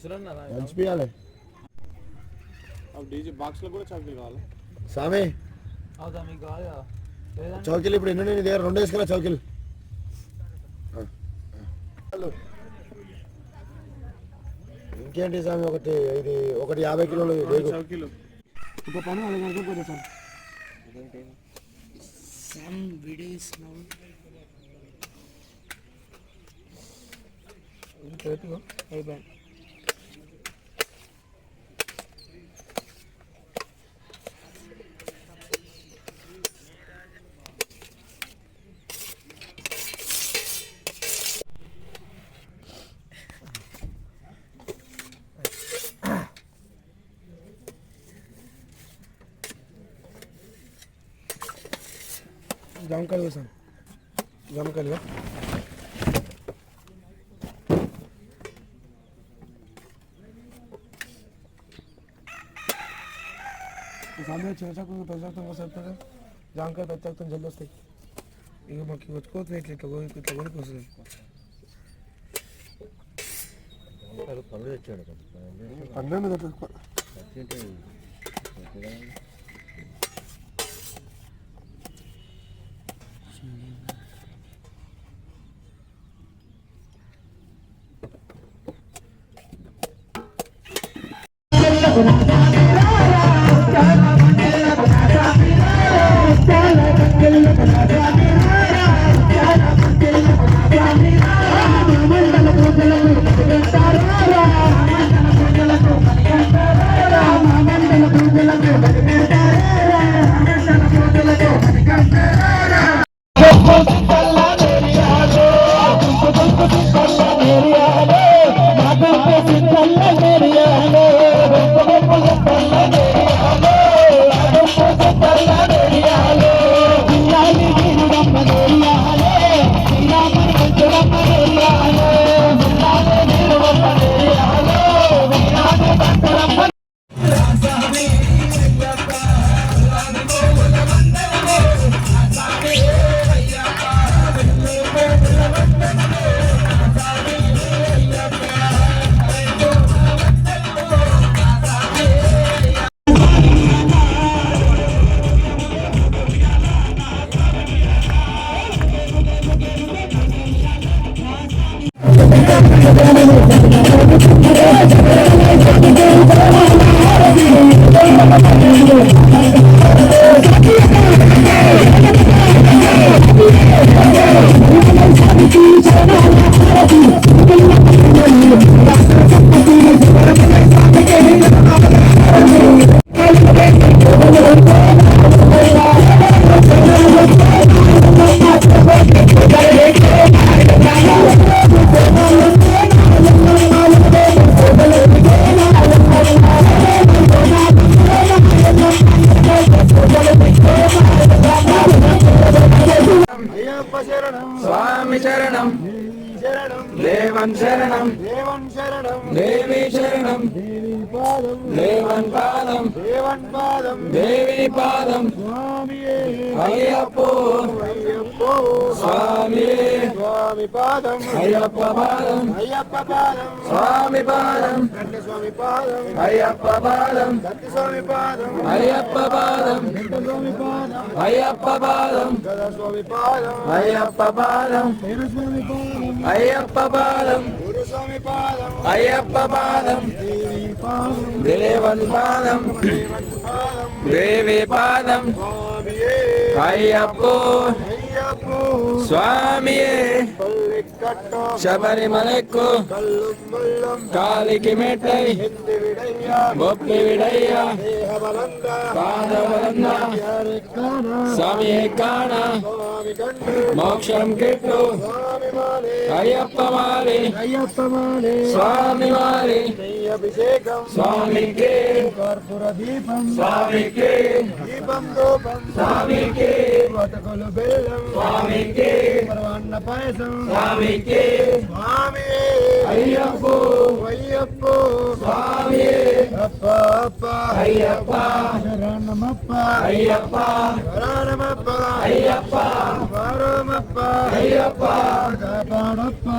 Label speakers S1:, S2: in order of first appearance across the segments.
S1: మంచిపియాలి
S2: DJ box లో కూడా చౌకీలు కావాలి
S1: సామే చౌకీలు ఇప్పుడు ఎన్ని నీ దగ్గర 2 వేసుకురా చౌకీలు ఇంకేంటి సామి ఒకటి 50 కిలోలు
S2: చౌకీలు
S1: ఒక పని అది కనుక సార్
S3: some videos now అయిపోయింది
S1: जामकाल का जामकाल का सामने चर्चा को पैसा तो वो सब पर जामकाल पैसा तो जल्दी से ये मक्की बचको तो एक तो कोई कोस है अरे पंद्रह चढ़ कर 15 में तो
S3: स्वामी शरणम देवन शरणम देवी शरणम देवन पादम देवी पादम अय्यप्पो स्वामी स्वामी पादम अय्यप्प पादम स्वामी पादम अय्यप्प पादम अय्यप्प पादम अय्यप्प पादम अय्यप्प पादम अय्यप्प पादम अय्यप्प पादम देवन पादम देवी पादम अय्यप्पो स्वामी शबरिमलक्कु कालिकी मेट्टै मोक्की विडैया पादवलंदा स्वामी काण मोक्षम किट्टु अय्यप्प माले स्वामी माले अभिषेकम स्वामी के कर्पूर दीपम स्वामी के दीपम धूपम स्वामी के वतकुल बेल्लम स्वामी के परवान्न पायसम स्वामी के स्वामी अय्यप्पो अय्यप्पो स्वामी अप्पा अप्पा अय्यप्पा शरणमप्पा अय्यप्पा शरणमप्पा अय्यप्पा वरमप्पा अय्यप्पा कापाडप्पा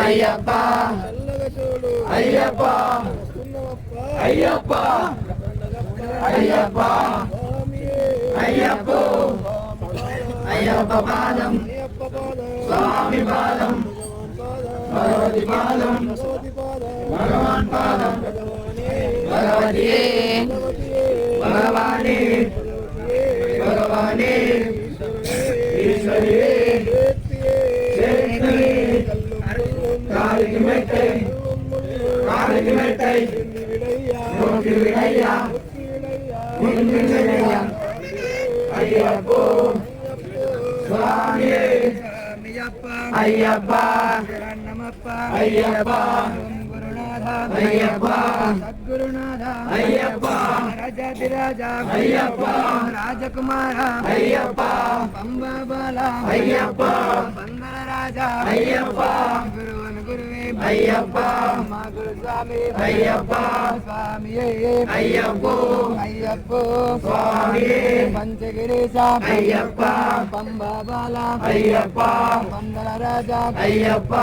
S3: అయ్యప్ప
S1: చల్లగా చూడు
S3: అయ్యప్ప
S1: వస్తున్నావప్ప
S3: అయ్యప్ప అయ్యప్ప
S1: స్వామియే
S3: అయ్యప్ప అయ్యప్ప పాదం
S1: అయ్యప్ప పాదం
S3: స్వామి పాదం భగవతి పాదం భగవాన్ పాదం భగవతియే భగవానే భగవానే ఈశ్వరియే శక్తియే కాలికి మెట్టై కాలికి మెట్టై నోకి విడయ్యా నిన్ను విడయ్యా అయ్యప్ప స్వామియే అయ్యప్ప అయ్యప్ప అయ్యప్ప
S2: సద్గురునాథ
S3: అయ్యప్ప
S2: రాజాధిరాజ
S3: అయ్యప్ప
S2: రాజకుమార
S3: అయ్యప్ప
S2: పంబాబాల
S3: అయ్యప్ప
S2: బందర రాజ
S3: అయ్యప్ప
S2: గురువన్ గురువే
S3: అయ్యప్ప
S2: మా గురు స్వామి
S3: అయ్యప్ప
S2: స్వామియే
S3: అయ్యప్ప
S2: అయ్యప్ప
S3: స్వామియే
S2: పంచగిరీశ
S3: అయ్యప్ప
S2: పంబాబాల
S3: అయ్యప్ప
S2: బందర రాజ
S3: అయ్యప్ప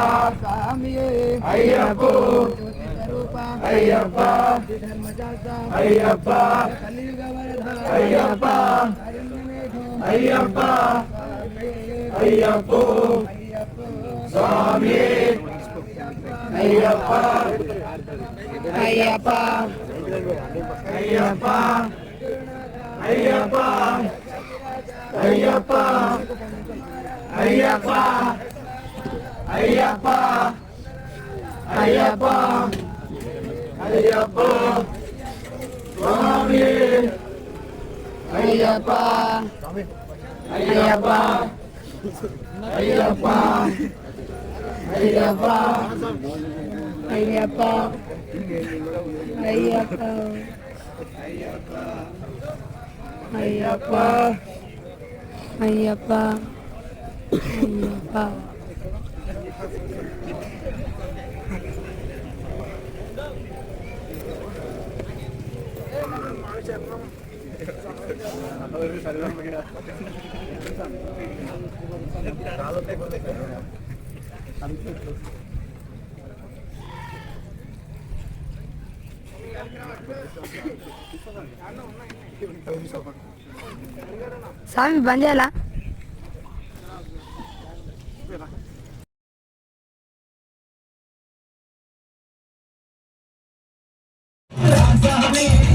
S2: స్వామియే
S3: అయ్యప్ప
S2: జ్యోతి స్వరూప
S3: అయ్యప్ప
S2: ధర్మశాస్త్ర
S3: అయ్యప్ప
S2: కలియుగ వరద
S3: అయ్యప్ప అయ్యప్ప అయ్యప్ప స్వామి అయ్యప్ప
S2: అయ్యప్ప
S3: అయ్యప్ప అయ్యప్ప అయ్యప్ప అయ్యప్ప అయ్యప్ప అయ్యప్ప అయ్యప్ప స్వామి
S2: అయ్యప్ప
S3: అయ్యప్ప అయ్యప్ప అయ్యప్ప
S2: అయ్యప్ప అయ్యప్ప అయ్యప్ప అయ్యప్ప అయ్యప్ప స్వామి బంద్ చేయాలా
S3: రాజానే